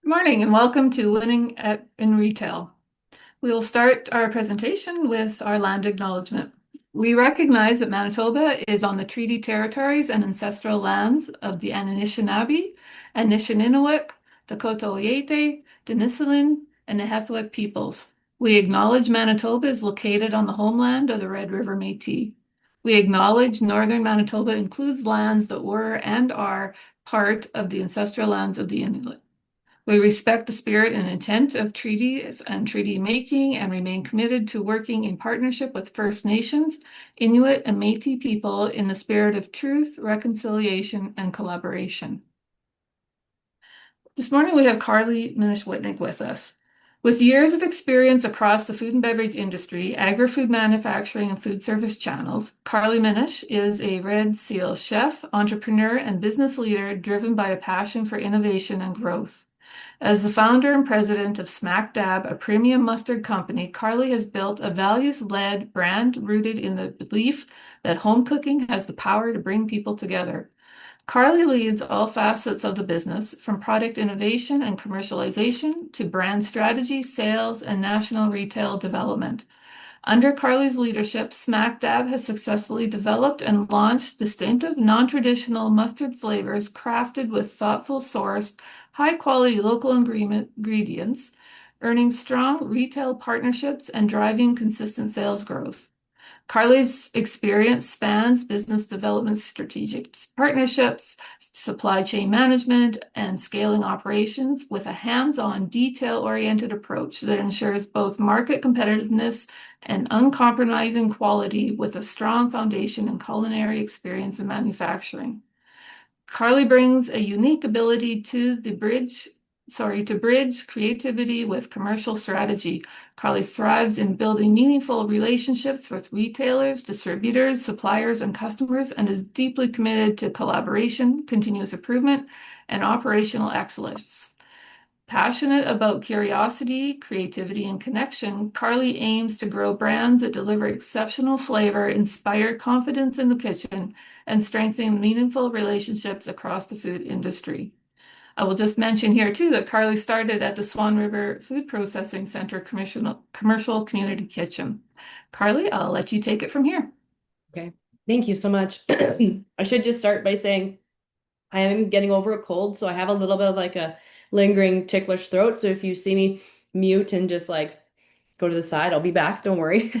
Good morning and welcome to in Retail. We will start our presentation with our land acknowledgement. We recognize that Manitoba is on the treaty territories and ancestral lands of the Anishinaabe, Anishinaabe, Dakota Oyate, Denisovan, and Nehethawik peoples. We acknowledge Manitoba is located on the homeland of the Red River Métis. We acknowledge northern Manitoba includes lands that were and are part of the ancestral lands of the Inuit. We respect the spirit and intent of treaties and treaty making and remain committed to working in partnership with First Nations, Inuit, and Métis people in the spirit of truth, reconciliation, and collaboration. This morning we have Carly Minish-Whitnick with us. With years of experience across the food and beverage industry, agri-food manufacturing, and food service channels, Carly Minish is a Red Seal chef, entrepreneur, and business leader driven by a passion for innovation and growth. As the founder and president of Smack Dab, a premium mustard company, Carly has built a values-led brand rooted in the belief that home cooking has the power to bring people together. Carly leads all facets of the business, from product innovation and commercialization to brand strategy, sales, and national retail development. Under Carly's leadership, Smack Dab has successfully developed and launched distinctive, non-traditional mustard flavors crafted with thoughtful sourced, high-quality local ingredients, earning strong retail partnerships and driving consistent sales growth. Carly's experience spans business development, strategic partnerships, supply chain management, and scaling operations with a hands-on, detail-oriented approach that ensures both market competitiveness and uncompromising quality with a strong foundation in culinary experience and manufacturing. Carly brings a unique ability to bridge creativity with commercial strategy. Carly thrives in building meaningful relationships with retailers, distributors, suppliers, and customers, and is deeply committed to collaboration, continuous improvement, and operational excellence. Passionate about curiosity, creativity, and connection, Carly aims to grow brands that deliver exceptional flavor, inspire confidence in the kitchen, and strengthen meaningful relationships across the food industry. I will just mention here too that Carly started at the Swan River Food Processing Center Commercial Community Kitchen. Carly, I'll let you take it from here. Okay, thank you so much. I should just start by saying I am getting over a cold, so I have a little bit of like a lingering ticklish throat. So if you see me mute and just like go to the side, I'll be back. Don't worry.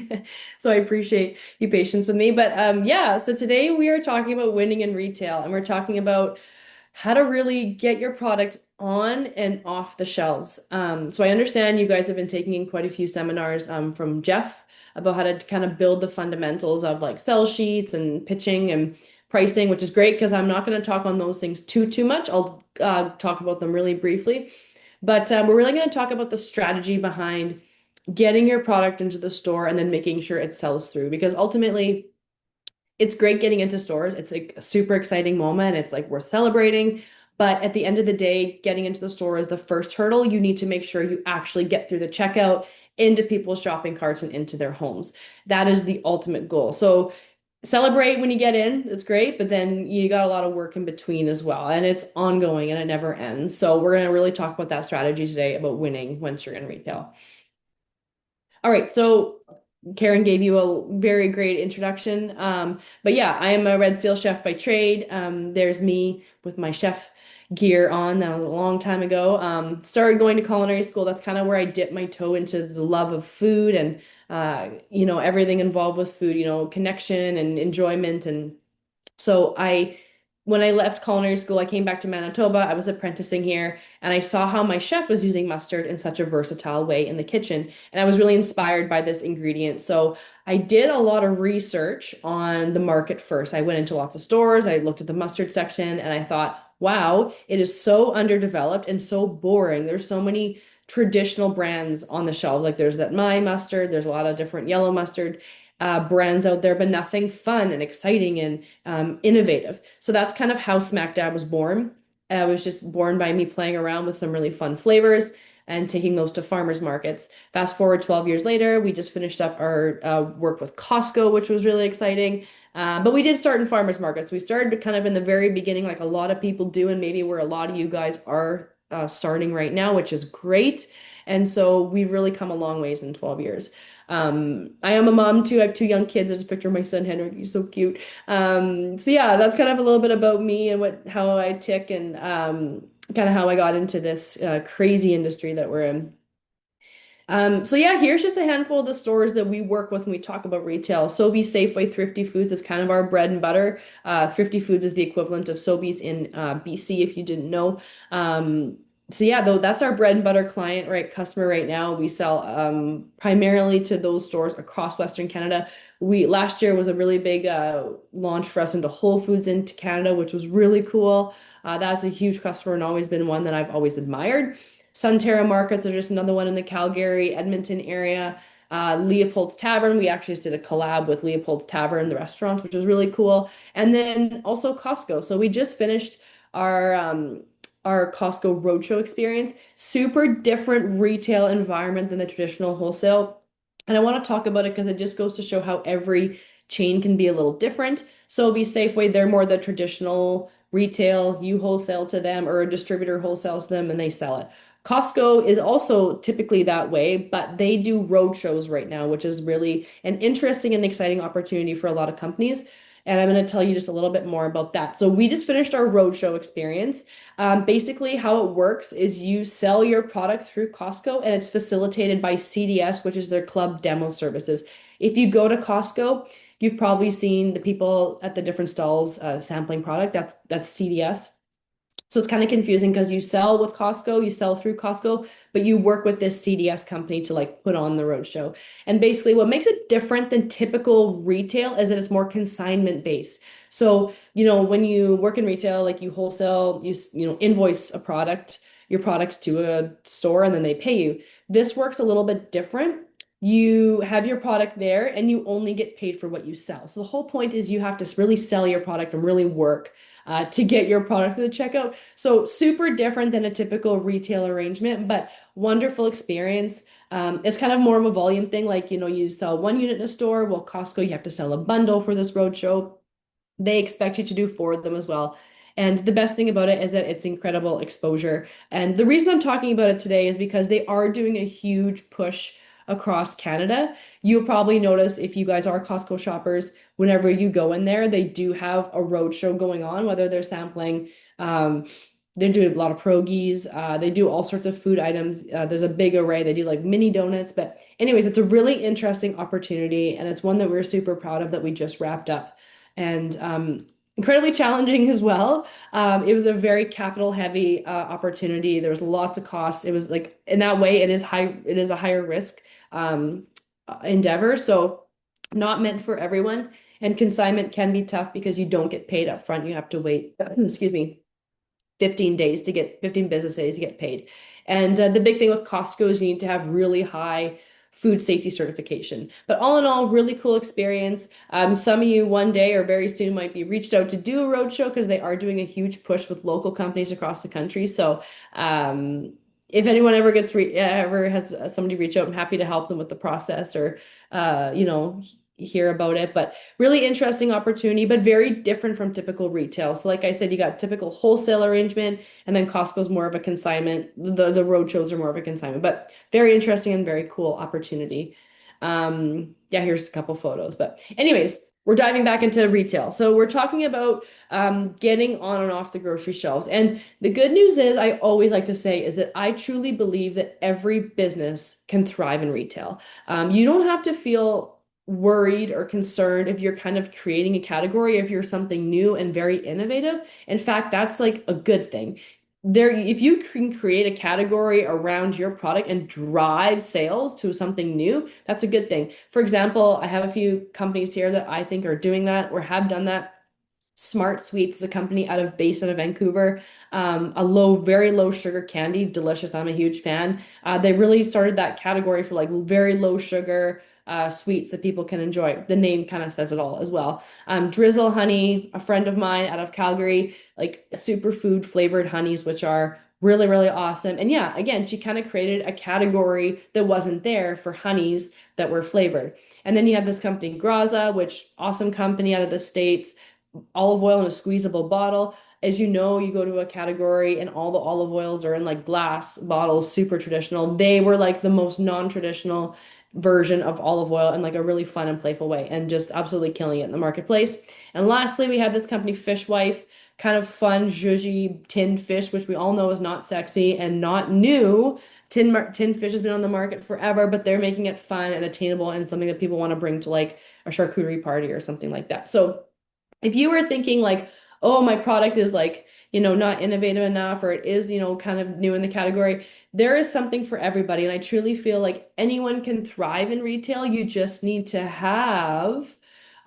So I appreciate your patience with me. But yeah, so today we are talking about winning in retail, and we're talking about how to really get your product on and off the shelves. So I understand you guys have been taking in quite a few seminars from Jeff about how to kind of build the fundamentals of like sell sheets and pitching and pricing, which is great because I'm not going to talk on those things too much. I'll talk about them really briefly. But we're really going to talk about the strategy behind getting your product into the store and then making sure it sells through. Because ultimately, it's great getting into stores. It's like a super exciting moment. It's like worth celebrating. But at the end of the day, getting into the store is the first hurdle. You need to make sure you actually get through the checkout into people's shopping carts and into their homes. That is the ultimate goal. So celebrate when you get in. It's great, but then you got a lot of work in between as well. And it's ongoing and it never ends. So we're going to really talk about that strategy today about winning once you're in retail. All right, so Karen gave you a very great introduction. But yeah, I am a Red Seal chef by trade. There's me with my chef gear on. That was a long time ago. Started going to culinary school. That's kind of where I dipped my toe into the love of food and everything involved with food, connection and enjoyment. And so when I left culinary school, I came back to Manitoba. I was apprenticing here, and I saw how my chef was using mustard in such a versatile way in the kitchen. And I was really inspired by this ingredient. So I did a lot of research on the market first. I went into lots of stores, I looked at the mustard section, and I thought, wow, it is so underdeveloped and so boring. There's so many traditional brands on the shelves. Like there's that My Mustard, there's a lot of different yellow mustard brands out there, but nothing fun and exciting and innovative. So that's kind of how Smack Dab was born. It was just born by me playing around with some really fun flavors and taking those to farmers markets. Fast forward 12 years later, we just finished up our work with Costco, which was really exciting. But we did start in farmers markets. We started kind of in the very beginning, like a lot of people do, and maybe where a lot of you guys are starting right now, which is great. And so we've really come a long ways in 12 years. I am a mom too. I have two young kids. There's a picture of my son Henrik. He's so cute. So yeah, that's kind of a little bit about me and what how I tick and kind of how I got into this crazy industry that we're in. So yeah, here's just a handful of the stores that we work with when we talk about retail. Sobeys, Safeway, Thrifty Foods is kind of our bread and butter. Thrifty Foods is the equivalent of Sobeys in BC, if you didn't know. Um, so yeah, though that's our bread and butter client, right? Customer right now. We sell primarily to those stores across Western Canada. We last year was a really big launch for us into Whole Foods into Canada, which was really cool. That's a huge customer and always been one that I've always admired. Sunterra Markets are just another one in the Calgary, Edmonton area. Leopold's Tavern, we actually just did a collab with Leopold's Tavern, the restaurant, which was really cool. And then also Costco. So we just finished our Costco Roadshow experience. Super different retail environment than the traditional wholesale. And I want to talk about it because it just goes to show how every chain can be a little different. Sobeys, Safeway, they're more the traditional retail. You wholesale to them or a distributor wholesales to them and they sell it. Costco is also typically that way, but they do road shows right now, which is really an interesting and exciting opportunity for a lot of companies. And I'm going to tell you just a little bit more about that. So we just finished our roadshow experience. Basically, how it works is you sell your product through Costco, and it's facilitated by CDS, which is their club demo services. If you go to Costco, you've probably seen the people at the different stalls sampling product. That's CDS. So it's kind of confusing because you sell with Costco, you sell through Costco, but you work with this CDS company to like put on the roadshow. And basically, what makes it different than typical retail is that it's more consignment based. So, when you work in retail, like you wholesale, you invoice a product, your products to a store, and then they pay you. This works a little bit different. You have your product there and you only get paid for what you sell. So the whole point is you have to really sell your product and really work to get your product to the checkout. So super different than a typical retail arrangement, but wonderful experience. It's kind of more of a volume thing. Like, you sell one unit in a store. Well, Costco, you have to sell a bundle for this roadshow. They expect you to do four of them as well. And the best thing about it is that it's incredible exposure. And the reason I'm talking about it today is because they are doing a huge push across Canada. You'll probably notice if you guys are Costco shoppers, whenever you go in there, they do have a roadshow going on, whether they're sampling, they're doing a lot of pierogies. They do all sorts of food items. There's a big array. They do like mini donuts. But anyways, it's a really interesting opportunity, and it's one that we're super proud of that we just wrapped up. And incredibly challenging as well. It was a very capital heavy opportunity. There was lots of costs. It was like in that way, it is high. It is a higher risk endeavor. So not meant for everyone. And consignment can be tough because you don't get paid up front. You have to wait, excuse me, 15 days to get 15 business days to get paid. And the big thing with Costco is you need to have really high food safety certification. But all in all, really cool experience. Some of you one day or very soon might be reached out to do a roadshow because they are doing a huge push with local companies across the country. So if anyone ever ever has somebody reach out, I'm happy to help them with the process or hear about it. But really interesting opportunity, but very different from typical retail. So like I said, you got typical wholesale arrangement, and then Costco's more of a consignment. The road shows are more of a consignment, but very interesting and very cool opportunity. Yeah, here's a couple photos. But anyways, we're diving back into retail. So we're talking about getting on and off the grocery shelves. And the good news is, I always like to say, is that I truly believe that every business can thrive in retail. You don't have to feel worried or concerned if you're kind of creating a category, if you're something new and very innovative. In fact, that's like a good thing. If you can create a category around your product and drive sales to something new, that's a good thing. For example, I have a few companies here that I think are doing that or have done that. Smart Sweets is a company based out of Vancouver. Very low sugar candy, delicious. I'm a huge fan. They really started that category for like very low sugar sweets that people can enjoy. The name kind of says it all as well. Drizzle Honey, a friend of mine out of Calgary, like superfood flavored honeys, which are really, really awesome. And yeah, again, she kind of created a category that wasn't there for honeys that were flavored. And then you have this company, Graza, which awesome company out of the States, olive oil in a squeezable bottle. as you know, you go to a category and all the olive oils are in like glass bottles, super traditional. They were like the most non-traditional version of olive oil in like a really fun and playful way, and just absolutely killing it in the marketplace. And lastly, we have this company Fishwife, kind of fun, zhuzhy tinned fish, which we all know is not sexy and not new. Tinned fish has been on the market forever, but they're making it fun and attainable and something that people want to bring to like a charcuterie party or something like that. So if you were thinking like, oh, my product is like, not innovative enough, or it is, kind of new in the category, there is something for everybody. And I truly feel like anyone can thrive in retail. You just need to have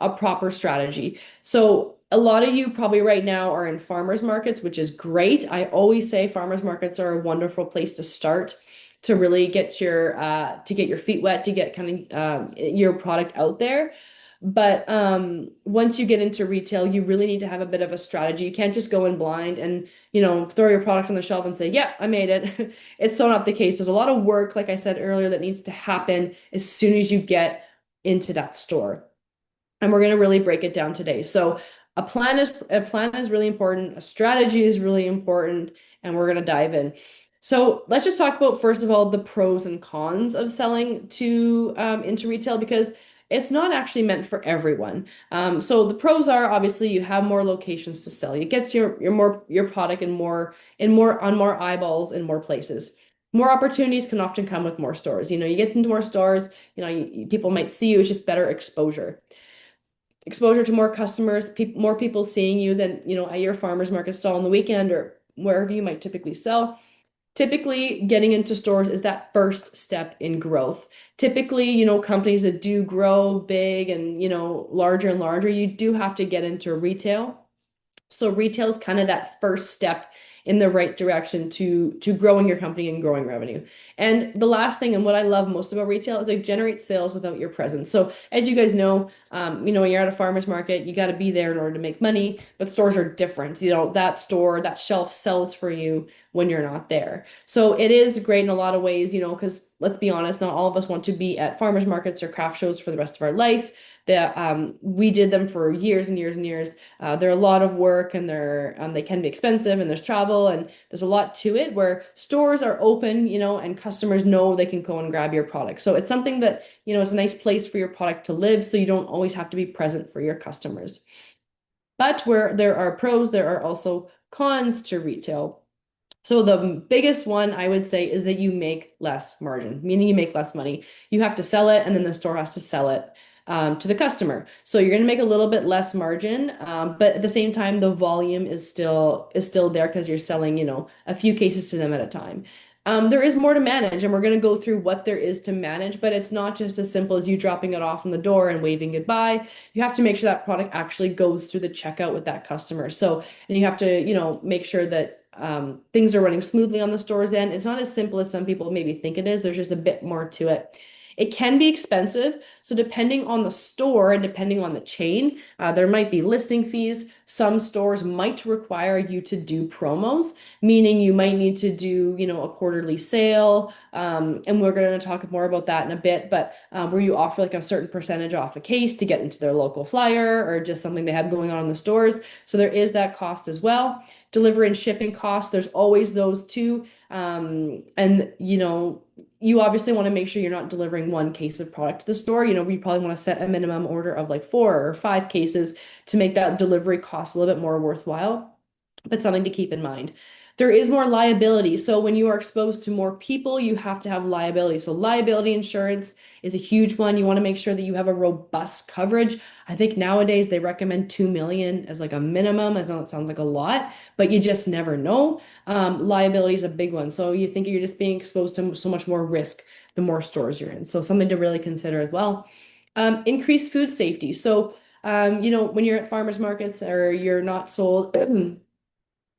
a proper strategy. So a lot of you probably right now are in farmers markets, which is great. I always say farmers markets are a wonderful place to start to really get your feet wet, to get kind of your product out there. But once you get into retail, you really need to have a bit of a strategy. You can't just go in blind and, throw your product on the shelf and say, yeah, I made it. It's so not the case. There's a lot of work, like I said earlier, that needs to happen as soon as you get into that store. And we're going to really break it down today. So a plan is really important, a strategy is really important, and we're going to dive in. So let's just talk about, first of all, the pros and cons of selling to into retail, because it's not actually meant for everyone. So the pros are, obviously, you have more locations to sell. It gets your product in more on more eyeballs in more places. More opportunities can often come with more stores. You get into more stores, people might see you. It's just better exposure to more customers, more people seeing you than, at your farmer's market stall on the weekend or wherever you might typically sell. Typically, getting into stores is that first step in growth. Typically, companies that do grow big and, larger and larger, you do have to get into retail. So retail is kind of that first step in the right direction to growing your company and growing revenue. And the last thing, and what I love most about retail, is it generates sales without your presence. So as you guys know, when you're at a farmer's market, you got to be there in order to make money. But stores are different. That store, that shelf sells for you when you're not there. So it is great in a lot of ways, because let's be honest, not all of us want to be at farmers markets or craft shows for the rest of our life. That we did them for years and years and years. They're a lot of work, and they can be expensive, and there's travel, and there's a lot to it, where stores are open, and customers know they can go and grab your product. So it's something that, it's a nice place for your product to live, so you don't always have to be present for your customers. But where there are pros, there are also cons to retail. So the biggest one I would say is that you make less margin, meaning you make less money. You have to sell it, and then the store has to sell it to the customer. So you're going to make a little bit less margin, but at the same time, the volume is still there because you're selling, a few cases to them at a time. There is more to manage, and we're going to go through what there is to manage, but it's not just as simple as you dropping it off in the door and waving goodbye. You have to make sure that product actually goes through the checkout with that customer. So, and you have to, make sure that things are running smoothly on the store's end. It's not as simple as some people maybe think it is. There's just a bit more to it. It can be expensive. So depending on the store and depending on the chain, there might be listing fees. Some stores might require you to do promos, meaning you might need to do, a quarterly sale. And we're going to talk more about that in a bit, but where you offer like a certain percentage off a case to get into their local flyer, or just something they have going on in the stores. So there is that cost as well. Delivery and shipping costs, there's always those too. And you obviously want to make sure you're not delivering one case of product to the store. We probably want to set a minimum order of like 4 or 5 cases to make that delivery cost a little bit more worthwhile, but something to keep in mind. There is more liability. So when you are exposed to more people, you have to have liability. So liability insurance is a huge one. You want to make sure that you have a robust coverage. I think nowadays they recommend 2 million as like a minimum. I know it sounds like a lot, but you just never know. Liability is a big one. So you think you're just being exposed to so much more risk the more stores you're in. So something to really consider as well. Increased food safety. So when you're at farmers markets or you're not sold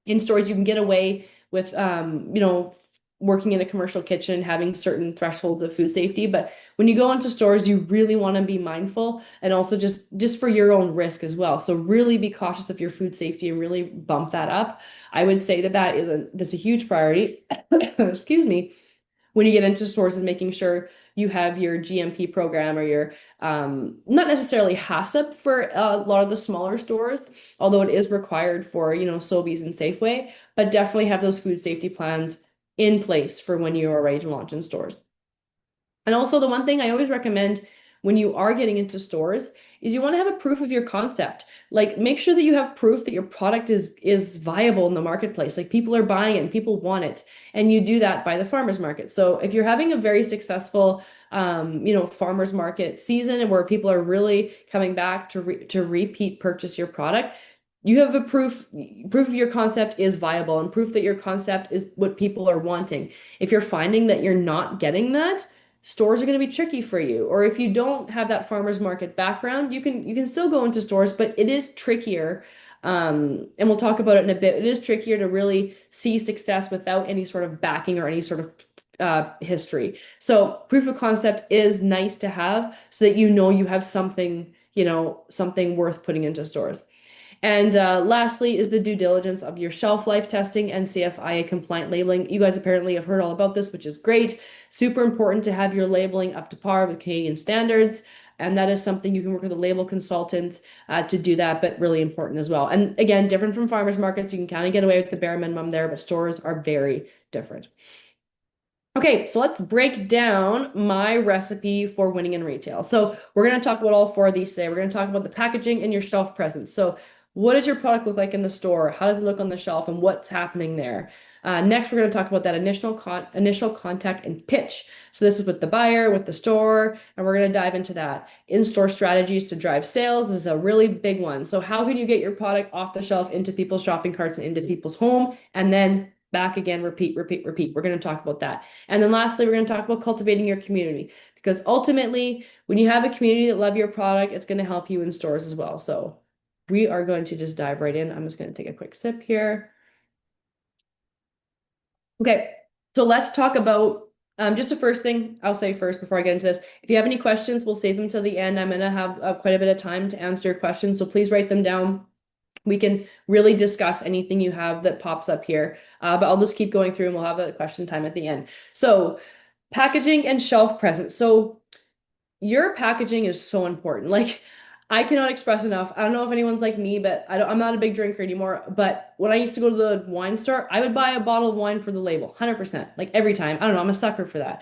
in stores, you can get away with working in a commercial kitchen, having certain thresholds of food safety. But when you go into stores, you really want to be mindful, and also just for your own risk as well. So really be cautious of your food safety and really bump that up. I would say that's a huge priority. Excuse me. When you get into stores, and making sure you have your GMP program or your not necessarily HACCP for a lot of the smaller stores, although it is required for, Sobeys and Safeway, but definitely have those food safety plans in place for when you are ready to launch in stores. And also, the one thing I always recommend when you are getting into stores is you want to have a proof of your concept. Like, make sure that you have proof that your product is viable in the marketplace. Like, people are buying it and people want it. And you do that by the farmers market. So if you're having a very successful farmers market season and where people are really coming back to repeat purchase your product, you have a proof of your concept is viable and proof that your concept is what people are wanting. If you're finding that you're not getting that, stores are going to be tricky for you. Or if you don't have that farmers market background, you can still go into stores, but it is trickier. And we'll talk about it in a bit. It is trickier to really see success without any sort of backing or any sort of history. So proof of concept is nice to have so that you have something, something worth putting into stores. And lastly is the due diligence of your shelf life testing and CFIA compliant labeling. You guys apparently have heard all about this, which is great. Super important to have your labeling up to par with Canadian standards. And that is something you can work with a label consultant to do that, but really important as well. And again, different from farmers markets, you can kind of get away with the bare minimum there, but stores are very different. Okay, so let's break down my recipe for winning in retail. So we're going to talk about all four of these today. We're going to talk about the packaging and your shelf presence. So what does your product look like in the store? How does it look on the shelf and what's happening there? Next, we're going to talk about that initial contact and pitch. So this is with the buyer, with the store, and we're going to dive into that. In-store strategies to drive sales is a really big one. So how can you get your product off the shelf into people's shopping carts and into people's home, and then back again, repeat, repeat, repeat. We're going to talk about that. And then lastly, we're going to talk about cultivating your community, because ultimately, when you have a community that love your product, it's going to help you in stores as well. So we are going to just dive right in. I'm just going to take a quick sip here. Okay, so let's talk about just the first thing I'll say first before I get into this. If you have any questions, we'll save them till the end. I'm going to have quite a bit of time to answer your questions, so please write them down. We can really discuss anything you have that pops up here, but I'll just keep going through and we'll have a question time at the end. So packaging and shelf presence. So your packaging is so important. Like, I cannot express enough. I don't know if anyone's like me, but I'm not a big drinker anymore. But when I used to go to the wine store, I would buy a bottle of wine for the label, 100%, like every time. I don't know, I'm a sucker for that.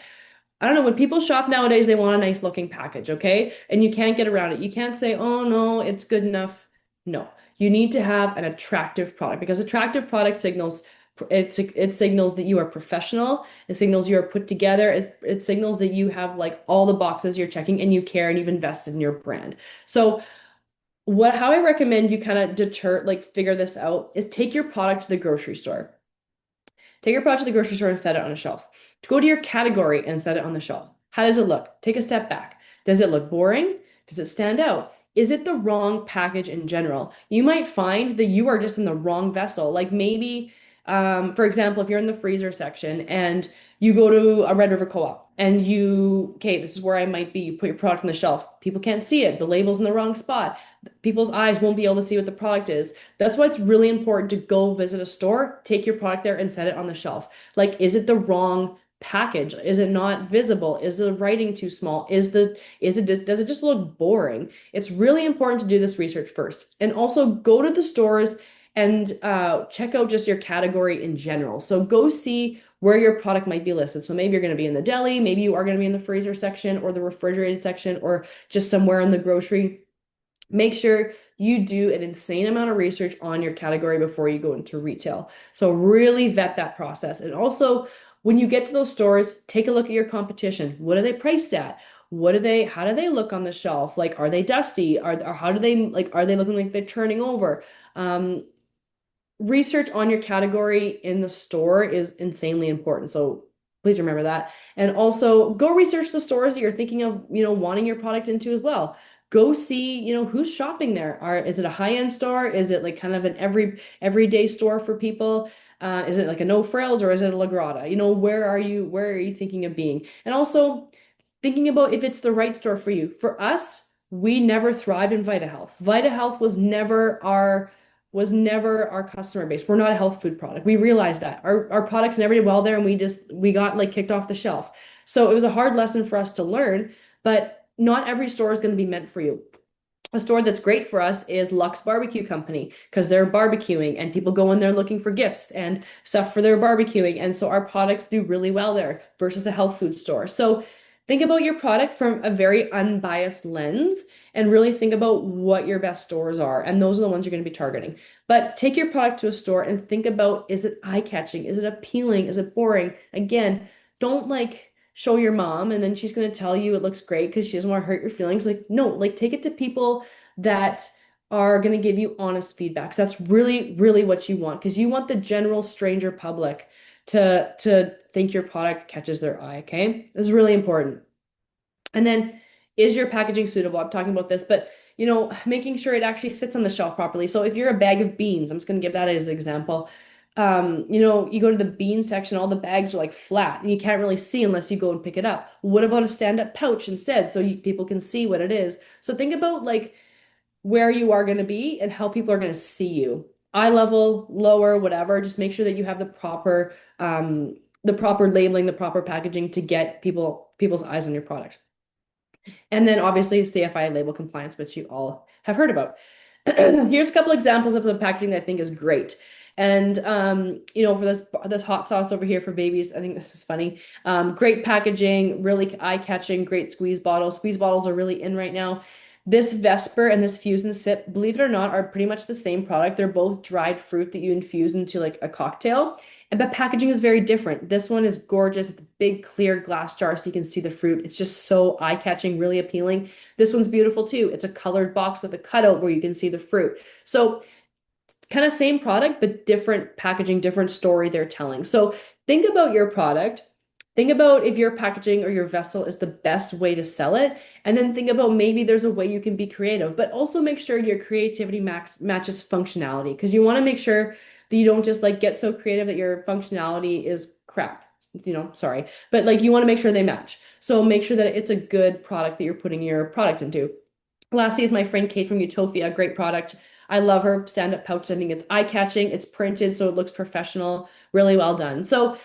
I don't know, when people shop nowadays, they want a nice looking package, okay? And you can't get around it. You can't say, oh no, it's good enough. No, you need to have an attractive product, because attractive product signals it signals that you are professional. It signals you are put together. It signals that you have like all the boxes you're checking and you care and you've invested in your brand. So how I recommend you kind of figure this out is take your product to the grocery store. Take your product to the grocery store and set it on a shelf. Go to your category and set it on the shelf. How does it look? Take a step back. Does it look boring? Does it stand out? Is it the wrong package in general? You might find that you are just in the wrong vessel. Like maybe, for example, if you're in the freezer section and you go to a Red River Co-op and okay, this is where I might be. You put your product on the shelf. People can't see it. The label's in the wrong spot. People's eyes won't be able to see what the product is. That's why it's really important to go visit a store, take your product there and set it on the shelf. Like, is it the wrong package? Is it not visible? Is the writing too small? Does it just look boring? It's really important to do this research first. And also go to the stores and check out just your category in general. So go see where your product might be listed. So maybe you're going to be in the deli, maybe you are going to be in the freezer section or the refrigerated section or just somewhere in the grocery. Make sure you do an insane amount of research on your category before you go into retail. So really vet that process. And also, when you get to those stores, take a look at your competition. What are they priced at? How do they look on the shelf? Like, are they dusty? Or how do they, like, are they looking like they're turning over? Research on your category in the store is insanely important. So please remember that. And also go research the stores that you're thinking of, wanting your product into as well. Go see, who's shopping there. Is it a high-end store? Is it like kind of an everyday store for people? Is it like a No Frills or is it a La Grata? Where are you thinking of being? And also thinking about if it's the right store for you. For us, we never thrived in VitaHealth. VitaHealth was never was never our customer base. We're not a health food product. We realized that. Our products never did well there and we got like kicked off the shelf. So it was a hard lesson for us to learn, but not every store is going to be meant for you. A store that's great for us is Lux Barbecue Company because they're barbecuing and people go in there looking for gifts and stuff for their barbecuing. And so our products do really well there versus the health food store. So think about your product from a very unbiased lens and really think about what your best stores are. And those are the ones you're going to be targeting. But take your product to a store and think about, is it eye-catching? Is it appealing? Is it boring? Again, don't like show your mom and then she's going to tell you it looks great because she doesn't want to hurt your feelings. Like, no, like take it to people that are going to give you honest feedback. That's really, really what you want because you want the general stranger public to think your product catches their eye, okay? This is really important. And then is your packaging suitable? I'm talking about this, but making sure it actually sits on the shelf properly. So if you're a bag of beans, I'm just going to give that as an example. You go to the bean section, all the bags are like flat and you can't really see unless you go and pick it up. What about a stand-up pouch instead so people can see what it is? So think about like where you are going to be and how people are going to see you. Eye level, lower, whatever. Just make sure that you have the proper labeling, the proper packaging to get people's eyes on your product. And then obviously CFI label compliance, which you all have heard about. Here's a couple examples of some packaging that I think is great. And for this hot sauce over here for babies, I think this is funny. Great packaging, really eye-catching, great squeeze bottles. Squeeze bottles are really in right now. This Vesper and this Fuse and Sip, believe it or not, are pretty much the same product. They're both dried fruit that you infuse into like a cocktail. But packaging is very different. This one is gorgeous. It's a big clear glass jar so you can see the fruit. It's just so eye-catching, really appealing. This one's beautiful too. It's a colored box with a cutout where you can see the fruit. So kind of same product, but different packaging, different story they're telling. So think about your product. Think about if your packaging or your vessel is the best way to sell it. And then think about maybe there's a way you can be creative, but also make sure your creativity matches functionality because you want to make sure that you don't just like get so creative that your functionality is crap. Sorry, but like you want to make sure they match. So make sure that it's a good product that you're putting your product into. Lastly is my friend Kate from Utopia, great product. I love her stand-up pouch. I think it's eye-catching, it's printed, so it looks professional, really well done. So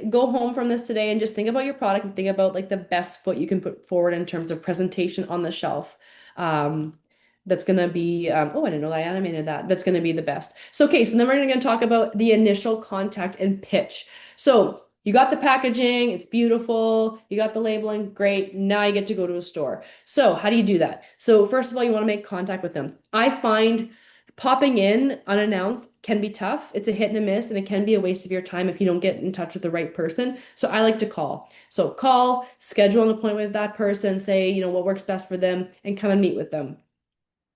go home from this today and just think about your product and think about like the best foot you can put forward in terms of presentation on the shelf. That's gonna be oh, I didn't know I animated that. That's gonna be the best. So okay, so then we're gonna talk about the initial contact and pitch. So you got the packaging, it's beautiful, you got the labeling, great. Now you get to go to a store. So how do you do that? So first of all, you want to make contact with them. I find popping in unannounced can be tough. It's a hit and a miss, and it can be a waste of your time if you don't get in touch with the right person. So I like to call. So call, schedule an appointment with that person, say, what works best for them, and come and meet with them.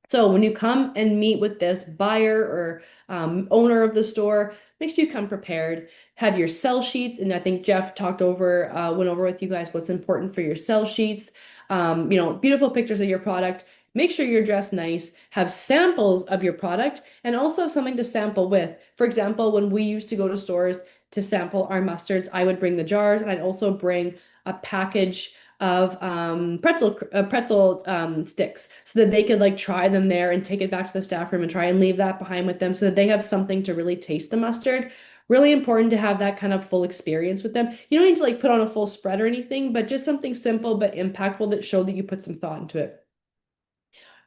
So when you come and meet with this buyer or owner of the store, make sure you come prepared. Have your sell sheets, and I think Jeff went over with you guys what's important for your sell sheets. Beautiful pictures of your product. Make sure you're dressed nice. Have samples of your product, and also have something to sample with. For example, when we used to go to stores to sample our mustards, I would bring the jars, and I'd also bring a package of pretzel sticks so that they could like try them there and take it back to the staff room and try and leave that behind with them so that they have something to really taste the mustard. Really important to have that kind of full experience with them. You don't need to like put on a full spread or anything, but just something simple but impactful that showed that you put some thought into it.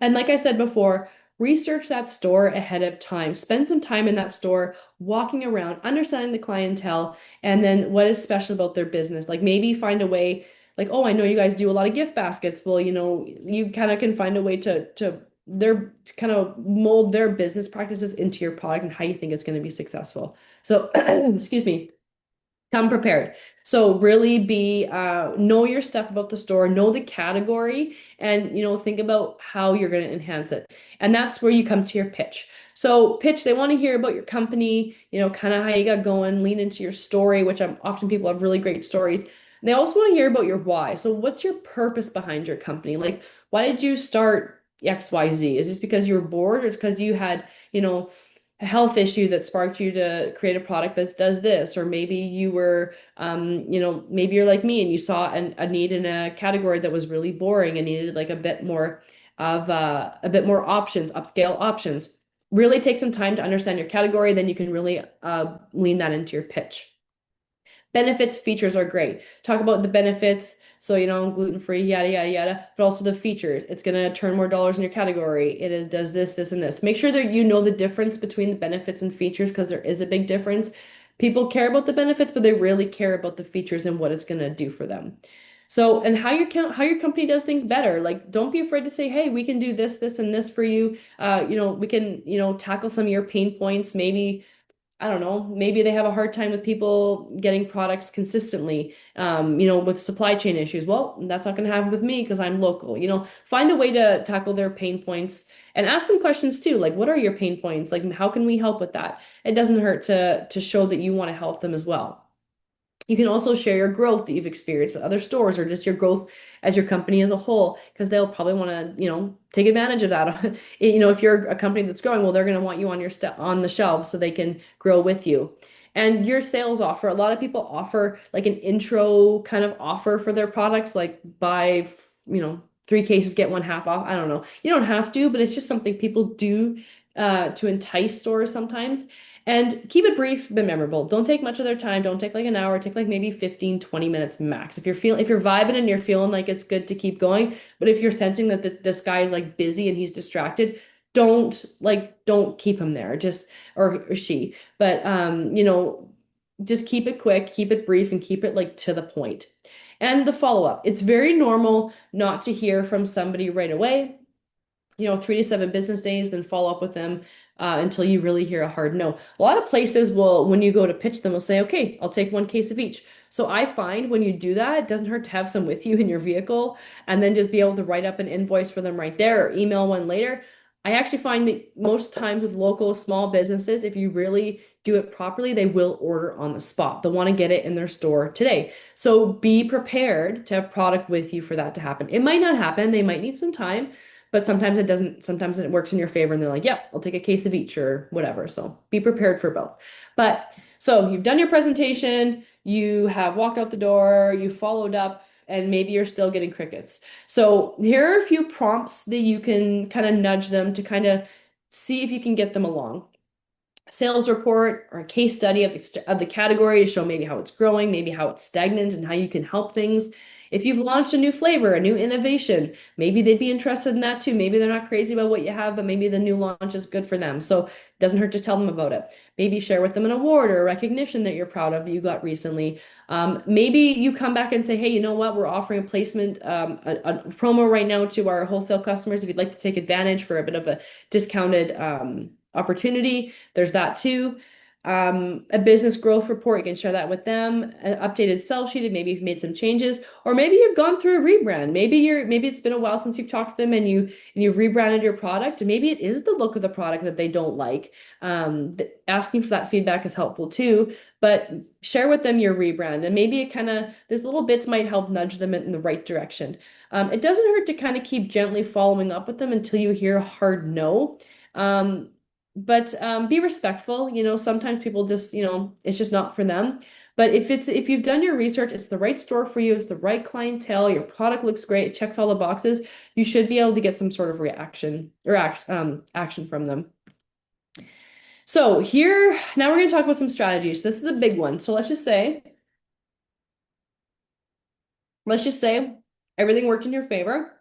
And like I said before, research that store ahead of time. Spend some time in that store, walking around, understanding the clientele, and then what is special about their business. Like maybe find a way, like, oh, I know you guys do a lot of gift baskets. Well, you kind of can find a way to kind of mold their business practices into your product and how you think it's going to be successful. So, excuse me. Come prepared. So really know your stuff about the store, know the category, and think about how you're going to enhance it. And that's where you come to your pitch. So pitch, they want to hear about your company, kind of how you got going, lean into your story, which often people have really great stories. And they also want to hear about your why. So what's your purpose behind your company? Like, why did you start XYZ? Is this because you were bored, or it's because you had, a health issue that sparked you to create a product that does this? Or maybe you were maybe you're like me and you saw a need in a category that was really boring and needed like a bit more options, upscale options. Really take some time to understand your category, then you can really lean that into your pitch. Benefits, features are great. Talk about the benefits, so gluten-free, yada yada yada, but also the features. It's gonna turn more dollars in your category. Does this, this, and this. Make sure that you know the difference between the benefits and features because there is a big difference. People care about the benefits, but they really care about the features and what it's gonna do for them. So, and how your company does things better. Like, don't be afraid to say, hey, we can do this, this, and this for you. We can, tackle some of your pain points. Maybe I don't know, maybe they have a hard time with people getting products consistently, with supply chain issues. Well, that's not going to happen with me because I'm local. Find a way to tackle their pain points and ask them questions too. Like, what are your pain points? Like, how can we help with that? It doesn't hurt to show that you want to help them as well. You can also share your growth that you've experienced with other stores or just your growth as your company as a whole, because they'll probably want to, take advantage of that. If you're a company that's growing, well, they're going to want you on on the shelf so they can grow with you. And your sales offer, a lot of people offer like an intro kind of offer for their products, like buy, 3 cases, get one half off. I don't know. You don't have to, but it's just something people do to entice stores sometimes. And keep it brief but memorable. Don't take much of their time. Don't take like an hour. Take like maybe 15, 20 minutes max. If you're vibing and you're feeling like it's good to keep going, but if you're sensing that this guy is like busy and he's distracted, don't keep him there. Just or she. But just keep it quick, keep it brief, and keep it like to the point. And the follow-up. It's very normal not to hear from somebody right away, 3 to 7 business days, then follow up with them until you really hear a hard no. A lot of places will, when you go to pitch them, will say, okay, I'll take 1 case of each. So I find when you do that, it doesn't hurt to have some with you in your vehicle and then just be able to write up an invoice for them right there or email one later. I actually find that most times with local small businesses, if you really do it properly, they will order on the spot. They'll want to get it in their store today. So be prepared to have product with you for that to happen. It might not happen. They might need some time, but sometimes it doesn't. Sometimes it works in your favor and they're like, yep, I'll take a case of each or whatever. So be prepared for both. But so you've done your presentation, you have walked out the door, you followed up, and maybe you're still getting crickets. So here are a few prompts that you can kind of nudge them to kind of see if you can get them along. Sales report or a case study of the category to show maybe how it's growing, maybe how it's stagnant, and how you can help things. If you've launched a new flavor, a new innovation, maybe they'd be interested in that too. Maybe they're not crazy about what you have, but maybe the new launch is good for them. So it doesn't hurt to tell them about it. Maybe share with them an award or a recognition that you're proud of that you got recently. Maybe you come back and say, hey, you know what? We're offering a placement, a promo right now to our wholesale customers. If you'd like to take advantage for a bit of a discounted opportunity, there's that too. A business growth report, you can share that with them. An updated sell sheet, maybe you've made some changes, or maybe you've gone through a rebrand. Maybe it's been a while since you've talked to them and you've rebranded your product. Maybe it is the look of the product that they don't like. Asking for that feedback is helpful too, but share with them your rebrand, and maybe it kind of these little bits might help nudge them in the right direction. It doesn't hurt to kind of keep gently following up with them until you hear a hard no. But be respectful. Sometimes people just, it's just not for them. But if you've done your research, it's the right store for you, it's the right clientele, your product looks great, it checks all the boxes, you should be able to get some sort of reaction or action from them. So here, now we're going to talk about some strategies. This is a big one. So let's just say everything worked in your favor.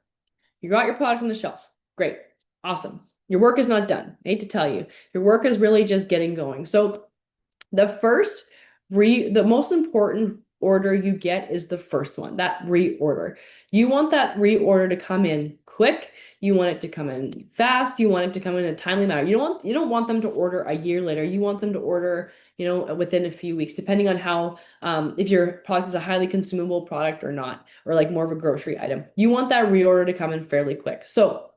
You got your product on the shelf. Great. Awesome. Your work is not done. I hate to tell you, your work is really just getting going. So the most important order you get is the first one, that reorder. You want that reorder to come in quick. You want it to come in fast. You want it to come in a timely manner. You don't want them to order a year later. You want them to order, within a few weeks, depending on how, if your product is a highly consumable product or not, or like more of a grocery item. You want that reorder to come in fairly quick. So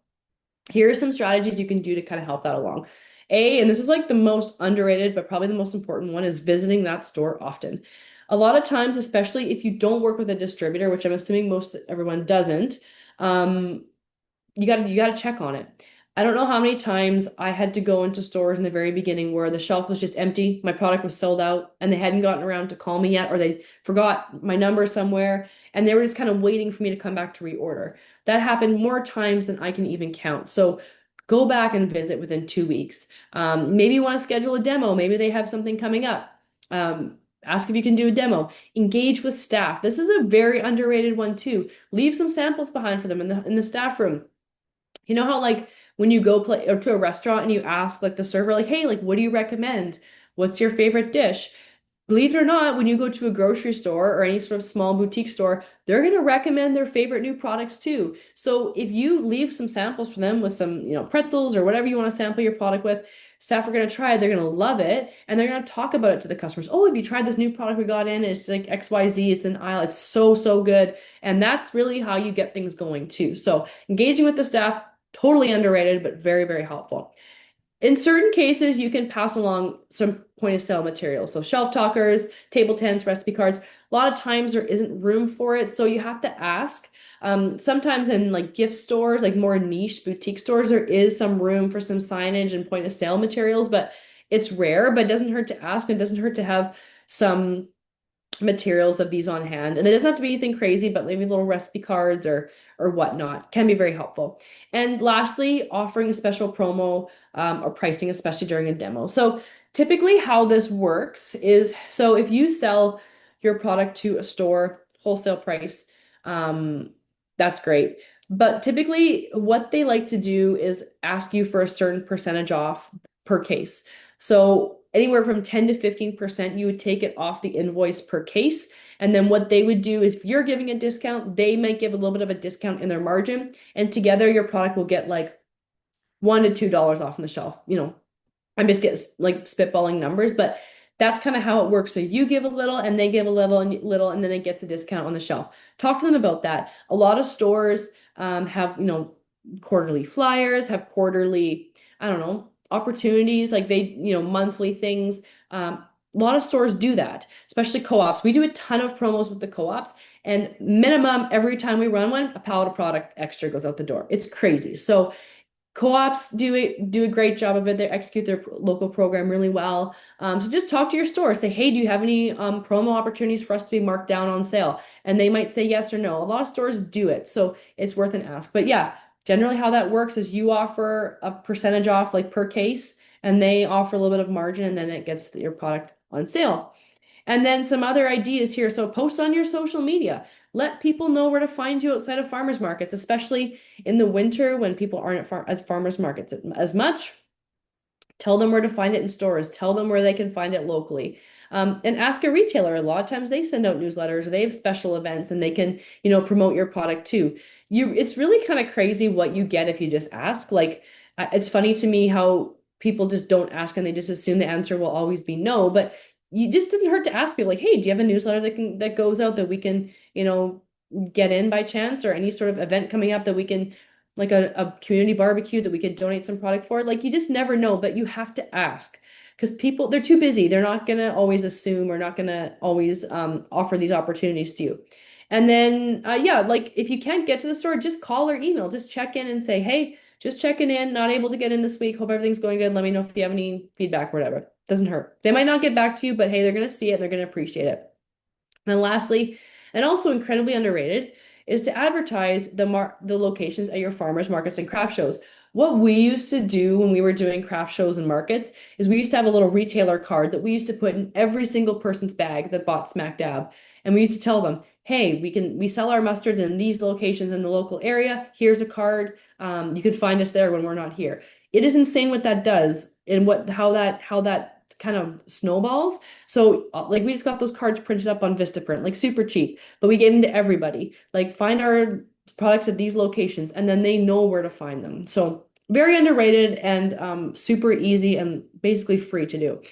here are some strategies you can do to kind of help that along. And this is like the most underrated, but probably the most important one, is visiting that store often. A lot of times, especially if you don't work with a distributor, which I'm assuming everyone doesn't, you gotta check on it. I don't know how many times I had to go into stores in the very beginning where the shelf was just empty, my product was sold out, and they hadn't gotten around to call me yet, or they forgot my number somewhere, and they were just kind of waiting for me to come back to reorder. That happened more times than I can even count. So go back and visit within 2 weeks. Maybe you want to schedule a demo. Maybe they have something coming up. Ask if you can do a demo. Engage with staff. This is a very underrated one too. Leave some samples behind for them in the staff room. You know how like when you go play or to a restaurant and you ask like the server like, hey, like what do you recommend? What's your favorite dish? Believe it or not, when you go to a grocery store or any sort of small boutique store, they're going to recommend their favorite new products too. So if you leave some samples for them with some, pretzels or whatever you want to sample your product with, staff are going to try it. They're going to love it. And they're going to talk about it to the customers. Oh, have you tried this new product we got in? It's like XYZ. It's an aisle. It's so, so good. And that's really how you get things going too. So engaging with the staff, totally underrated, but very, very helpful. In certain cases, you can pass along some point of sale materials. So shelf talkers, table tents, recipe cards. A lot of times there isn't room for it, so you have to ask. Sometimes in like gift stores, like more niche boutique stores, there is some room for some signage and point of sale materials, but it's rare, but it doesn't hurt to ask. And it doesn't hurt to have some materials of these on hand. And it doesn't have to be anything crazy, but maybe little recipe cards or whatnot can be very helpful. And lastly, offering a special promo or pricing, especially during a demo. So typically how this works is, so if you sell your product to a store, wholesale price, that's great. But typically what they like to do is ask you for a certain percentage off per case. So anywhere from 10 to 15%, you would take it off the invoice per case. And then what they would do is if you're giving a discount, they might give a little bit of a discount in their margin. And together your product will get like $1 to $2 off on the shelf. I'm just getting like spitballing numbers, but that's kind of how it works. So you give a little and they give a little, and then it gets a discount on the shelf. Talk to them about that. A lot of stores have, quarterly flyers, have quarterly, I don't know, opportunities, like they, monthly things. A lot of stores do that, especially co-ops. We do a ton of promos with the co-ops, and minimum every time we run one, a pallet of product extra goes out the door. It's crazy. So co-ops do a great job of it. They execute their local program really well. So just talk to your store. Say, hey, do you have any promo opportunities for us to be marked down on sale? And they might say yes or no. A lot of stores do it, so it's worth an ask. But yeah, generally how that works is you offer a percentage off like per case, and they offer a little bit of margin, and then it gets your product on sale. And then some other ideas here. So post on your social media. Let people know where to find you outside of farmers markets, especially in the winter when people aren't at farmers markets as much. Tell them where to find it in stores. Tell them where they can find it locally. And ask a retailer. A lot of times they send out newsletters or they have special events and they can, promote your product too. It's really kind of crazy what you get if you just ask. Like, it's funny to me how people just don't ask and they just assume the answer will always be no. But you just didn't hurt to ask people like, hey, do you have a newsletter that goes out that we can, get in by chance, or any sort of event coming up that we can, like a community barbecue that we could donate some product for? Like, you just never know, but you have to ask because people, they're too busy. They're not going to always assume or not going to always offer these opportunities to you. And then, yeah, like if you can't get to the store, just call or email, just check in and say, hey, just checking in, not able to get in this week. Hope everything's going good. Let me know if you have any feedback or whatever. Doesn't hurt. They might not get back to you, but hey, they're going to see it and they're going to appreciate it. And then lastly, and also incredibly underrated, is to advertise the locations at your farmers markets and craft shows. What we used to do when we were doing craft shows and markets is we used to have a little retailer card that we used to put in every single person's bag that bought smack dab. And we used to tell them, hey, we sell our mustards in these locations in the local area. Here's a card. You can find us there when we're not here. It is insane what that does and how that kind of snowballs. So like we just got those cards printed up on Vistaprint, like super cheap, but we gave them to everybody. Like, find our products at these locations, and then they know where to find them. So very underrated and super easy and basically free to do.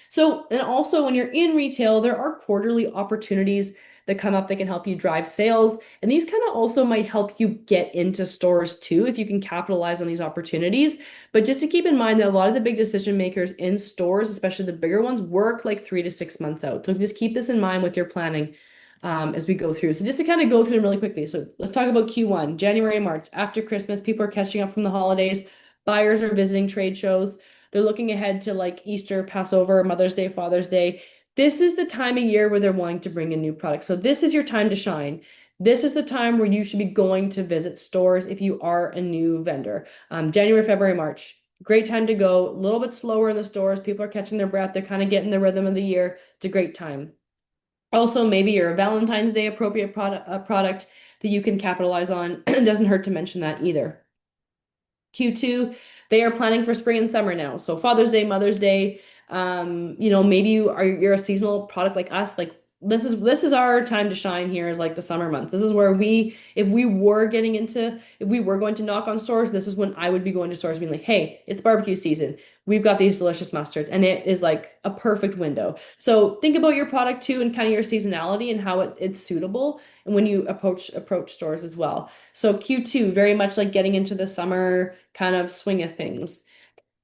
So, and also when you're in retail, there are quarterly opportunities that come up that can help you drive sales. And these kind of also might help you get into stores too, if you can capitalize on these opportunities. But just to keep in mind that a lot of the big decision makers in stores, especially the bigger ones, work like 3 to 6 months out. So just keep this in mind with your planning as we go through. So just to kind of go through them really quickly. So let's talk about Q1, January and March. After Christmas, people are catching up from the holidays. Buyers are visiting trade shows. They're looking ahead to like Easter, Passover, Mother's Day, Father's Day. This is the time of year where they're wanting to bring in new products. So this is your time to shine. This is the time where you should be going to visit stores if you are a new vendor. January, February, March. Great time to go. A little bit slower in the stores. People are catching their breath. They're kind of getting the rhythm of the year. It's a great time. Also, maybe your Valentine's Day appropriate product that you can capitalize on. It doesn't hurt to mention that either. Q2, they are planning for spring and summer now. So Father's Day, Mother's Day, maybe you're a seasonal product like us. Like this is our time to shine here is like the summer month. This is where if we were going to knock on stores, this is when I would be going to stores being like, hey, it's barbecue season. We've got these delicious mustards, and it is like a perfect window. So think about your product too and kind of your seasonality and how it's suitable and when you approach stores as well. So Q2, very much like getting into the summer kind of swing of things.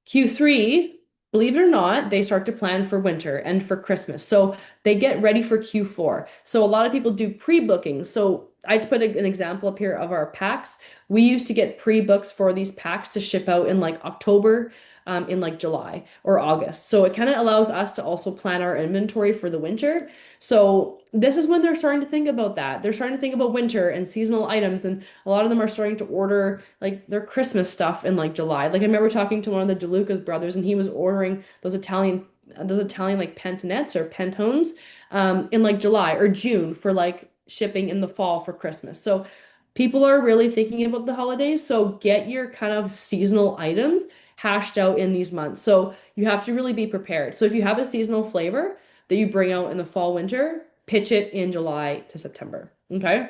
Q3, believe it or not, they start to plan for winter and for Christmas. So they get ready for Q4. So a lot of people do pre-booking. So I just put an example up here of our packs. We used to get pre-books for these packs to ship out in like October, in like July or August. So it kind of allows us to also plan our inventory for the winter. So this is when they're starting to think about that. They're starting to think about winter and seasonal items, and a lot of them are starting to order like their Christmas stuff in like July. Like I remember talking to one of the DeLucas brothers, and he was ordering those Italian like pantonettes or pantones in like July or June for like shipping in the fall for Christmas. So people are really thinking about the holidays. So get your kind of seasonal items hashed out in these months. So you have to really be prepared. So if you have a seasonal flavor that you bring out in the fall, winter, pitch it in July to September. Okay.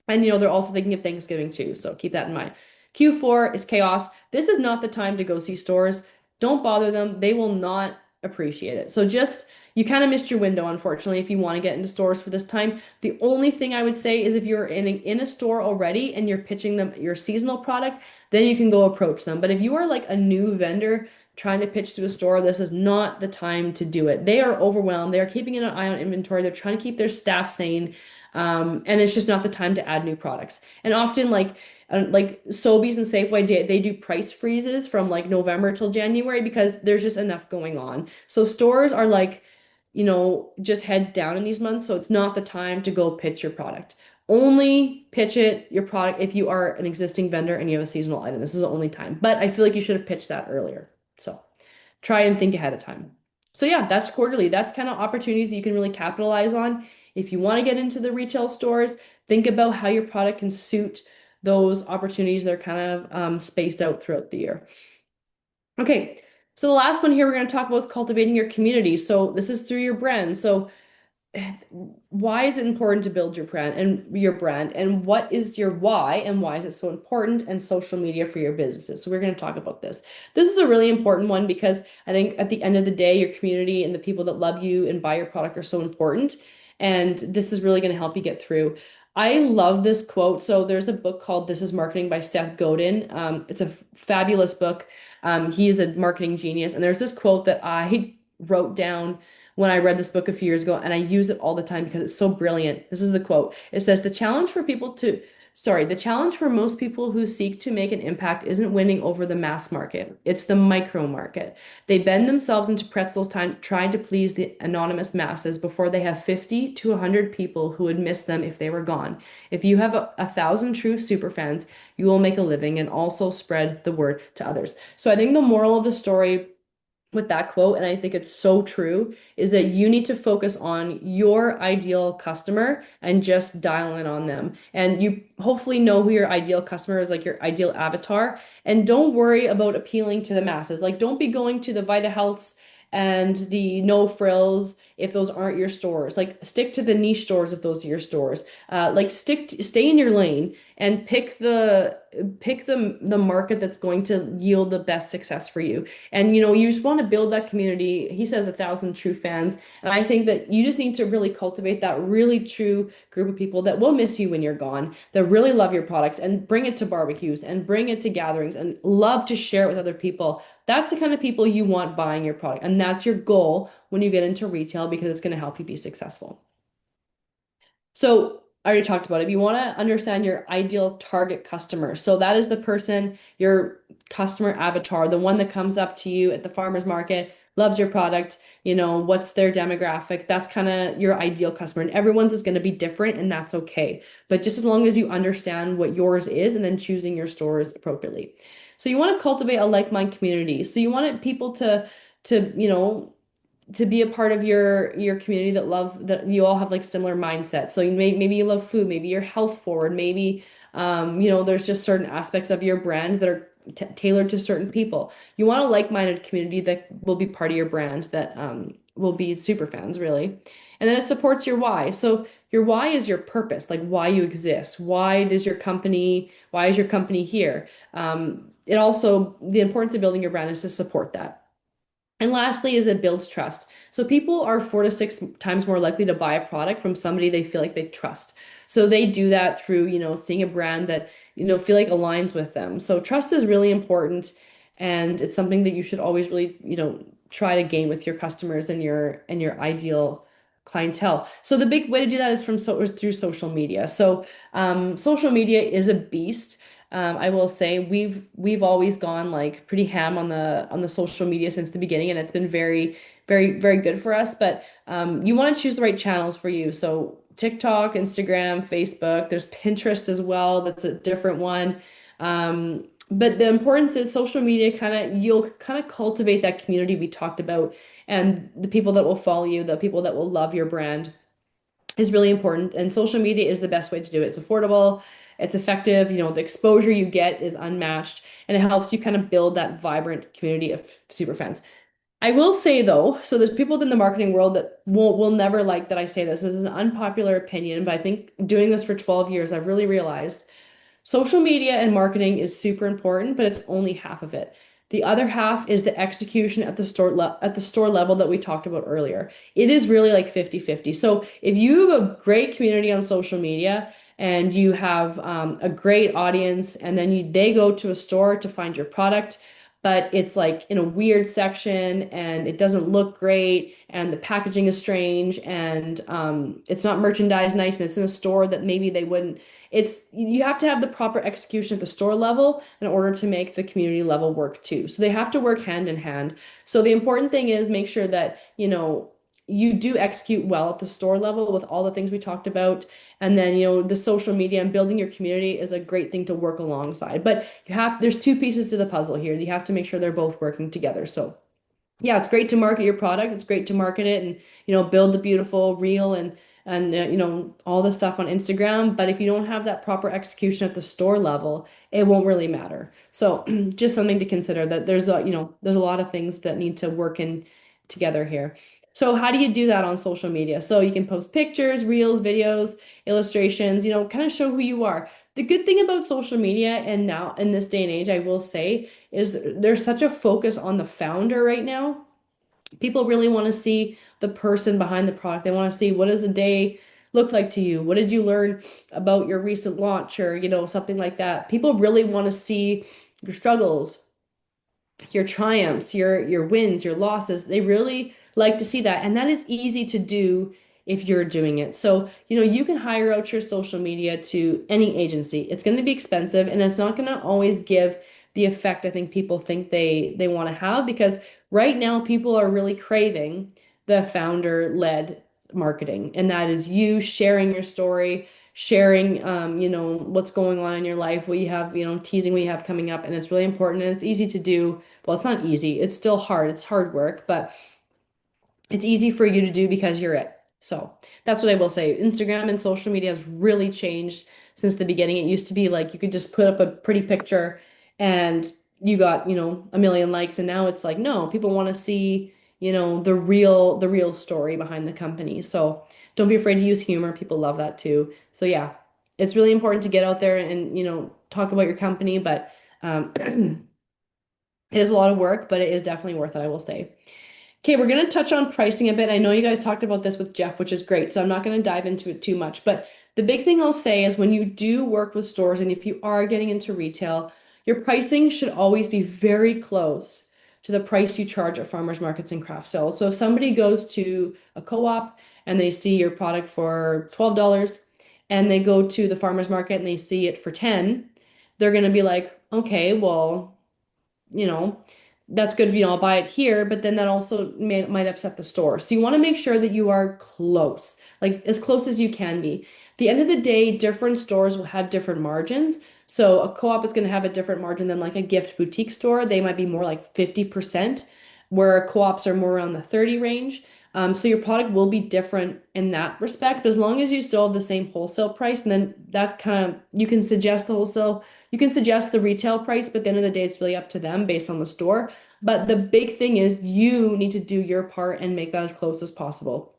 And they're also thinking of Thanksgiving too, so keep that in mind. Q4 is chaos. This is not the time to go see stores. Don't bother them. They will not appreciate it. So just you kind of missed your window, unfortunately, if you want to get into stores for this time. The only thing I would say is if you're in a store already and you're pitching them your seasonal product, then you can go approach them. But if you are like a new vendor trying to pitch to a store, this is not the time to do it. They are overwhelmed. They are keeping an eye on inventory. They're trying to keep their staff sane. And it's just not the time to add new products. And often, like Sobeys and Safeway, they do price freezes from like November till January because there's just enough going on. So stores are like, just heads down in these months. So it's not the time to go pitch your product. Only pitch your product if you are an existing vendor and you have a seasonal item. This is the only time. But I feel like you should have pitched that earlier. So try and think ahead of time. So yeah, that's quarterly. That's kind of opportunities that you can really capitalize on. If you want to get into the retail stores, think about how your product can suit those opportunities that are kind of spaced out throughout the year. Okay, so the last one here we're going to talk about is cultivating your community. So this is through your brand. So why is it important to build your brand and what is your why and why is it so important and social media for your businesses? So we're going to talk about this. This is a really important one because I think at the end of the day, your community and the people that love you and buy your product are so important. And this is really going to help you get through. I love this quote. So there's a book called This is Marketing by Seth Godin. It's a fabulous book. He is a marketing genius. And there's this quote that I wrote down when I read this book a few years ago, and I use it all the time because it's so brilliant. This is the quote. It says, the challenge for most people who seek to make an impact isn't winning over the mass market. It's the micro market. They bend themselves into pretzels trying to please the anonymous masses before they have 50 to 100 people who would miss them if they were gone. If you have 1,000 true super fans, you will make a living and also spread the word to others. So I think the moral of the story with that quote, and I think it's so true, is that you need to focus on your ideal customer and just dial in on them. And you hopefully know who your ideal customer is, like your ideal avatar. And don't worry about appealing to the masses. Like, don't be going to the Vitahealths and the No Frills if those aren't your stores. Like, stick to the niche stores if those are your stores. Stay in your lane and pick the market that's going to yield the best success for you. And you just want to build that community. He says 1,000 true fans. And I think that you just need to really cultivate that really true group of people that will miss you when you're gone, that really love your products and bring it to barbecues and bring it to gatherings and love to share it with other people. That's the kind of people you want buying your product. And that's your goal when you get into retail because it's going to help you be successful. So I already talked about it. You want to understand your ideal target customer. So that is the person, your customer avatar, the one that comes up to you at the farmer's market, loves your product, what's their demographic. That's kind of your ideal customer. And everyone's is going to be different, and that's okay. But just as long as you understand what yours is and then choosing your stores appropriately. So you want to cultivate a like-mind community. So you want people to be a part of your community that you all have like similar mindsets. So maybe you love food, maybe you're health forward, maybe there's just certain aspects of your brand that are t tailored to certain people. You want a like-minded community that will be part of your brand that will be super fans really. And then it supports your why. So your why is your purpose, like why you exist. Why is your company here? It also, the importance of building your brand is to support that. And lastly, is it builds trust. So people are 4 to 6 times more likely to buy a product from somebody they feel like they trust. So they do that through, seeing a brand that, feel like aligns with them. So trust is really important, and it's something that you should always really, try to gain with your customers and your ideal clientele. So the big way to do that is through social media. So social media is a beast. I will say we've always gone like pretty ham on the social media since the beginning, and it's been very, very, very good for us. But you want to choose the right channels for you. So TikTok, Instagram, Facebook, there's Pinterest as well. That's a different one. But the importance is social media you'll kind of cultivate that community we talked about, and the people that will follow you, the people that will love your brand is really important. And social media is the best way to do it. It's affordable, it's effective, the exposure you get is unmatched, and it helps you kind of build that vibrant community of super fans. I will say though, so there's people in the marketing world that will never like that I say this. This is an unpopular opinion, but I think doing this for 12 years, I've really realized social media and marketing is super important, but it's only half of it. The other half is the execution at the store level that we talked about earlier. It is really like 50-50. So if you have a great community on social media and you have a great audience, and then they go to a store to find your product, but it's like in a weird section and it doesn't look great and the packaging is strange and it's not merchandised nice and it's in a store that maybe they wouldn't. You have to have the proper execution at the store level in order to make the community level work too. So they have to work hand in hand. So the important thing is make sure that, you do execute well at the store level with all the things we talked about. And then, the social media and building your community is a great thing to work alongside. But there's two pieces to the puzzle here. You have to make sure they're both working together. So yeah, it's great to market your product. It's great to market it and, build the beautiful reel and all the stuff on Instagram. But if you don't have that proper execution at the store level, it won't really matter. So just something to consider that there's a lot of things that need to work in together here. So how do you do that on social media? So you can post pictures, reels, videos, illustrations, kind of show who you are. The good thing about social media and now in this day and age, I will say, is there's such a focus on the founder right now. People really want to see the person behind the product. They want to see, what does the day look like to you? What did you learn about your recent launch, or something like that. People really want to see your struggles, your triumphs, your wins, your losses. They really like to see that. And that is easy to do if you're doing it. So, you can hire out your social media to any agency. It's going to be expensive, and it's not going to always give the effect I think people think they want to have, because right now people are really craving the founder-led marketing. And that is you sharing your story, sharing what's going on in your life, what you have, teasing what you have coming up. And it's really important, and it's easy to do. Well, it's not easy, it's still hard, it's hard work, but it's easy for you to do because you're it. So that's what I will say. Instagram and social media has really changed since the beginning. It used to be like you could just put up a pretty picture and you got, a million likes. And now it's like, no, people want to see, the real story behind the company. So don't be afraid to use humor. People love that too. So yeah, it's really important to get out there and, talk about your company, but it is a lot of work, but it is definitely worth it, I will say. Okay, we're going to touch on pricing a bit. I know you guys talked about this with Jeff, which is great, so I'm not going to dive into it too much. But the big thing I'll say is when you do work with stores and if you are getting into retail, your pricing should always be very close to the price you charge at farmers markets and craft sales. So if somebody goes to a co-op and they see your product for $12 and they go to the farmers market and they see it for 10, they're going to be like, okay, well, you know, that's good, I'll buy it here, but then that also might upset the store. So you want to make sure that you are close, like as close as you can be. At the end of the day, different stores will have different margins. So a co-op is going to have a different margin than like a gift boutique store. They might be more like 50%, where co-ops are more around the 30 range. So your product will be different in that respect, but as long as you still have the same wholesale price, and then that kind of you can suggest the wholesale, you can suggest the retail price, but at the end of the day, it's really up to them based on the store. But the big thing is you need to do your part and make that as close as possible.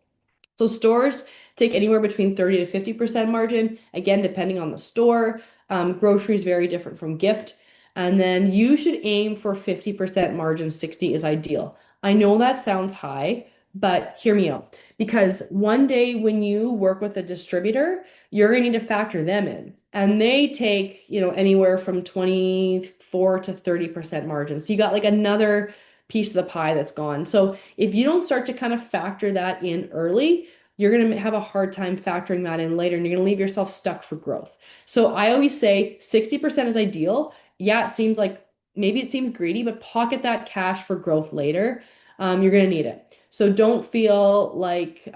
So stores take anywhere between 30 to 50% margin, again, depending on the store. Groceries very different from gift. And then you should aim for 50% margin, 60 is ideal. I know that sounds high, but hear me out. Because one day when you work with a distributor, you're going to need to factor them in. And they take, anywhere from 24 to 30% margin. So you got like another piece of the pie that's gone. So if you don't start to kind of factor that in early, you're going to have a hard time factoring that in later and you're going to leave yourself stuck for growth. So I always say 60% is ideal. Yeah, it seems like maybe it seems greedy, but pocket that cash for growth later. You're going to need it. So don't feel like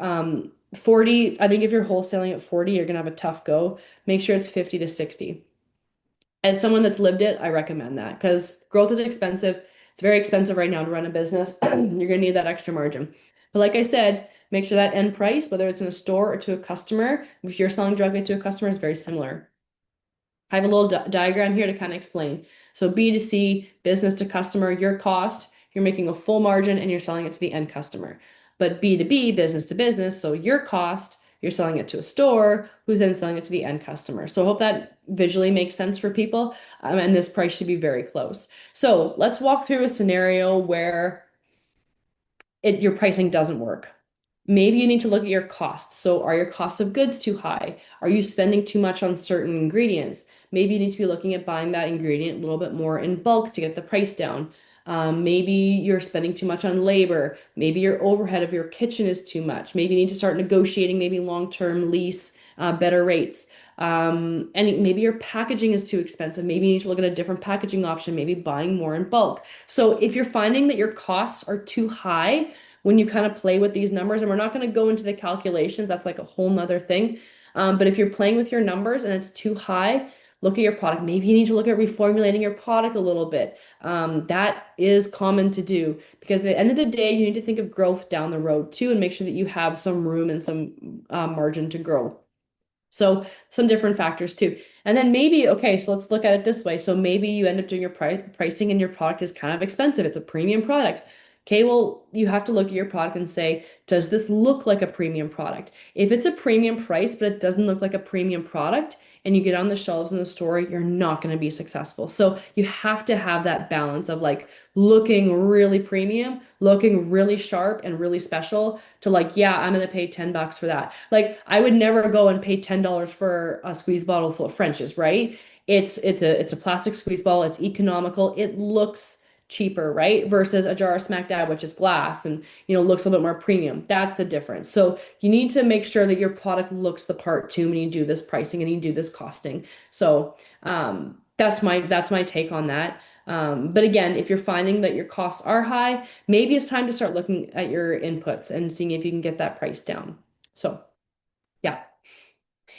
40, I think if you're wholesaling at 40, you're going to have a tough go. Make sure it's 50 to 60. As someone that's lived it, I recommend that because growth is expensive. It's very expensive right now to run a business. You're going to need that extra margin. But like I said, make sure that end price, whether it's in a store or to a customer, if you're selling directly to a customer, is very similar. I have a little diagram here to kind of explain. So B2C, business to customer, your cost, you're making a full margin and you're selling it to the end customer. But B2B, business to business, so your cost, you're selling it to a store who's then selling it to the end customer. So I hope that visually makes sense for people. And this price should be very close. So let's walk through a scenario where your pricing doesn't work. Maybe you need to look at your costs. So are your costs of goods too high? Are you spending too much on certain ingredients? Maybe you need to be looking at buying that ingredient a little bit more in bulk to get the price down. Maybe you're spending too much on labor. Maybe your overhead of your kitchen is too much. Maybe you need to start negotiating maybe long-term lease, better rates. And maybe your packaging is too expensive. Maybe you need to look at a different packaging option, maybe buying more in bulk. So if you're finding that your costs are too high, when you kind of play with these numbers, and we're not going to go into the calculations, that's like a whole nother thing. But if you're playing with your numbers and it's too high, look at your product. Maybe you need to look at reformulating your product a little bit. That is common to do because at the end of the day, you need to think of growth down the road too and make sure that you have some room and some margin to grow. So some different factors too. And then maybe, okay, so let's look at it this way. So maybe you end up doing your pricing and your product is kind of expensive. It's a premium product. Okay, well, you have to look at your product and say, does this look like a premium product? If it's a premium price, but it doesn't look like a premium product, and you get on the shelves in the store, you're not going to be successful. So you have to have that balance of like looking really premium, looking really sharp and really special to like, yeah, I'm going to pay $10 for that. Like I would never go and pay $10 for a squeeze bottle full of French's, right? It's a plastic squeeze bottle, it's economical, it looks cheaper, right? Versus a jar of Smack Dab, which is glass and looks a little bit more premium. That's the difference. So you need to make sure that your product looks the part too when you do this pricing and you do this costing. So that's my take on that. But again, if you're finding that your costs are high, maybe it's time to start looking at your inputs and seeing if you can get that price down. So yeah.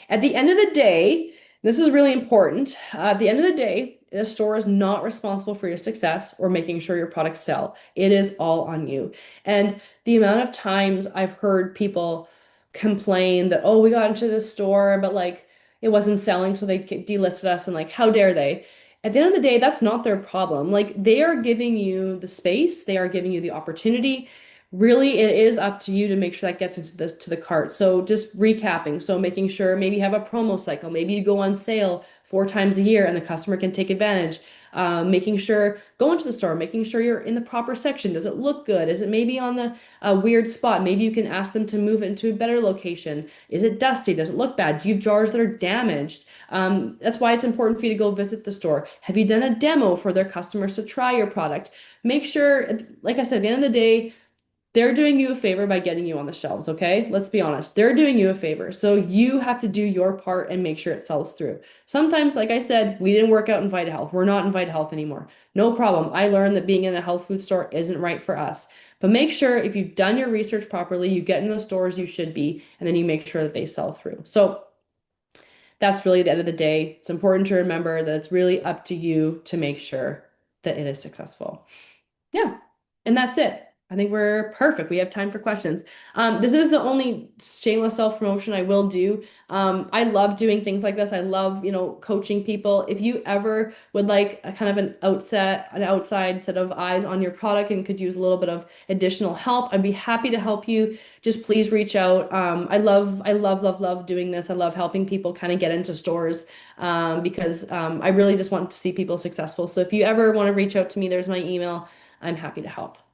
At the end of the day, this is really important. At the end of the day, the store is not responsible for your success or making sure your products sell. It is all on you. And the amount of times I've heard people complain that, oh, we got into this store, but like it wasn't selling, so they delisted us, and like, how dare they? At the end of the day, that's not their problem. Like they are giving you the space, they are giving you the opportunity. Really, it is up to you to make sure that gets into this to the cart. So just recapping. So making sure maybe you have a promo cycle. Maybe you go on sale 4 times a year and the customer can take advantage. Making sure going to the store, making sure you're in the proper section. Does it look good? Is it maybe on the weird spot? Maybe you can ask them to move it into a better location. Is it dusty? Does it look bad? Do you have jars that are damaged? That's why it's important for you to go visit the store. Have you done a demo for their customers to try your product? Make sure, like I said, at the end of the day, They're doing you a favor by getting you on the shelves, okay? Let's be honest. They're doing you a favor. So you have to do your part and make sure it sells through. Sometimes, like I said, we didn't work out in Vitahealth. We're not in Vitahealth anymore. No problem. I learned that being in a health food store isn't right for us. But make sure if you've done your research properly, you get in the stores you should be, and then you make sure that they sell through. So that's really the end of the day. It's important to remember that it's really up to you to make sure that it is successful. Yeah, and that's it. I think we're perfect. We have time for questions. This is the only shameless self-promotion I will do. I love doing things like this. I love, coaching people. If you ever would like a kind of an outside set of eyes on your product and could use a little bit of additional help, I'd be happy to help you. Just please reach out. I love doing this. I love helping people kind of get into stores because I really just want to see people successful. So if you ever want to reach out to me, there's my email. I'm happy to help.